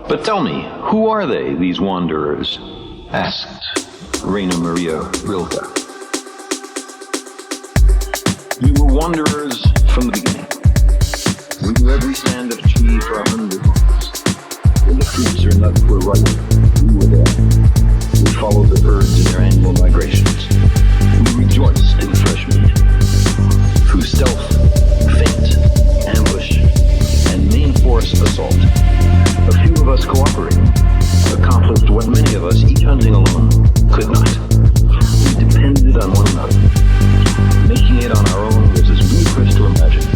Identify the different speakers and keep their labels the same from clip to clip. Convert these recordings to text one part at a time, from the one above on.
Speaker 1: But tell me, who are they, these wanderers? Asked Raina Maria Rilke. You were wanderers from the beginning. We knew every stand of tree for 100 miles. When the fruits or nuts were ripe, we were there. We followed the birds in their annual migrations. We rejoiced in fresh meat. Through stealth, feint, ambush, and main force assault, a few of us cooperating accomplished what many of us, each hunting alone, could not. We depended on one another. Making it on our own was as ludicrous to imagine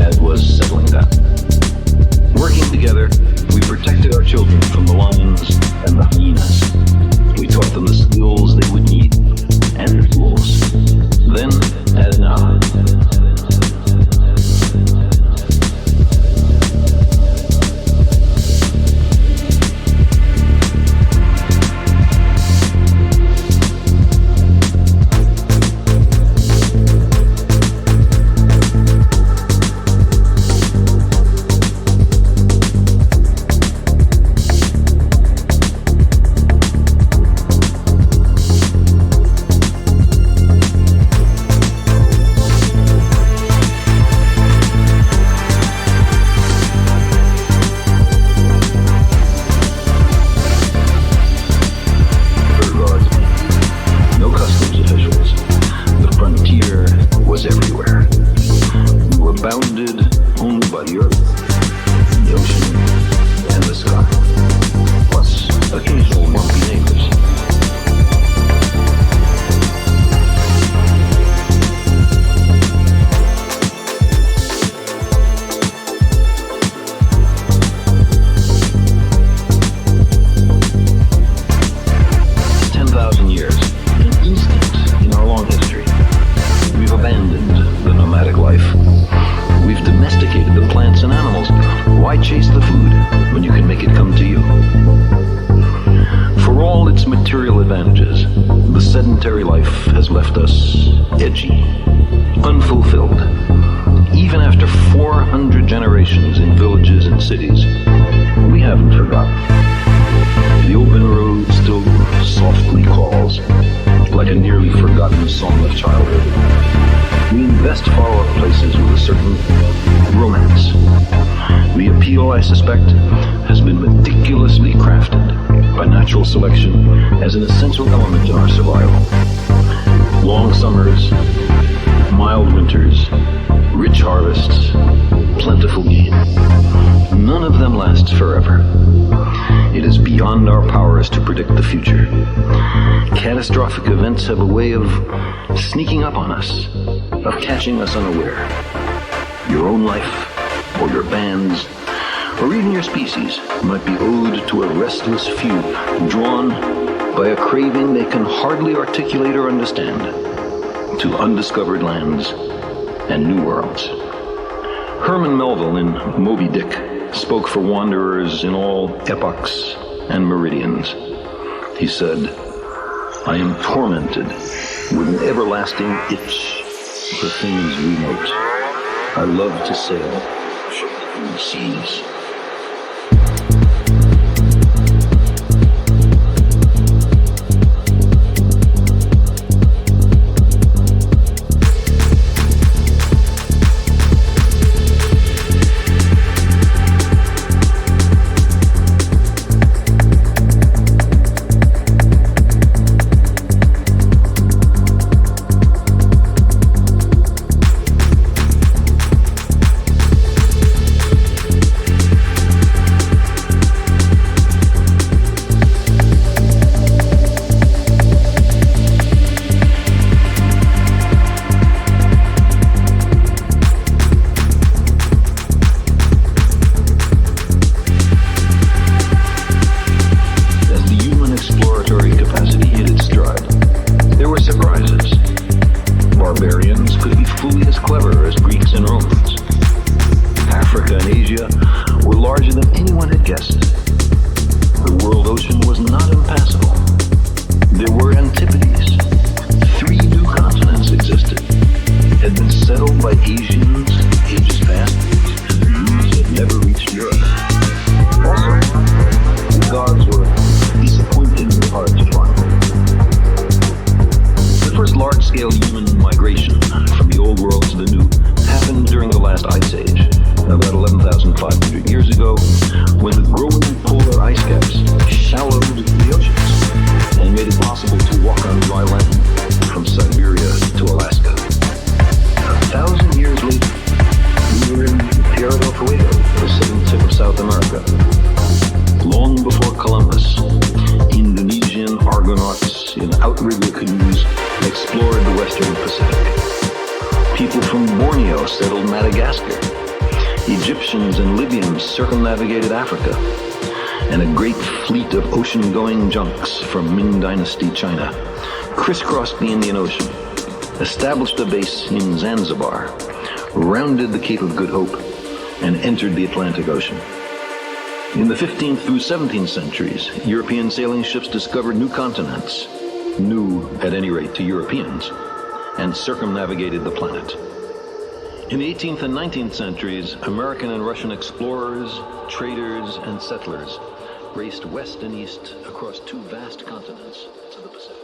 Speaker 1: as was settling down. Working together, we protected our children from the lions and the hyenas. We taught them the skills they would need and the tools. Then, as now, selection as an essential element in our survival. Long summers, mild winters, rich harvests, plentiful game. None of them lasts forever. It is beyond our powers to predict the future. Catastrophic events have a way of sneaking up on us, of catching us unaware. Your own life, or your band's, or even your species might be owed to a restless few, drawn by a craving they can hardly articulate or understand, to undiscovered lands and new worlds. Herman Melville in Moby Dick spoke for wanderers in all epochs and meridians. He said, "I am tormented with an everlasting itch for things remote. I love to sail in the seas." outrigger canoes explored the western Pacific. People from Borneo settled Madagascar. Egyptians and Libyans circumnavigated Africa. And a great fleet of ocean-going junks from Ming Dynasty China crisscrossed the Indian Ocean, established a base in Zanzibar, rounded the Cape of Good Hope, and entered the Atlantic Ocean. In the 15th through 17th centuries, European sailing ships discovered new continents, new at any rate to Europeans, and circumnavigated the planet. In the 18th and 19th centuries, American and Russian explorers, traders, and settlers raced west and east across two vast continents to the Pacific.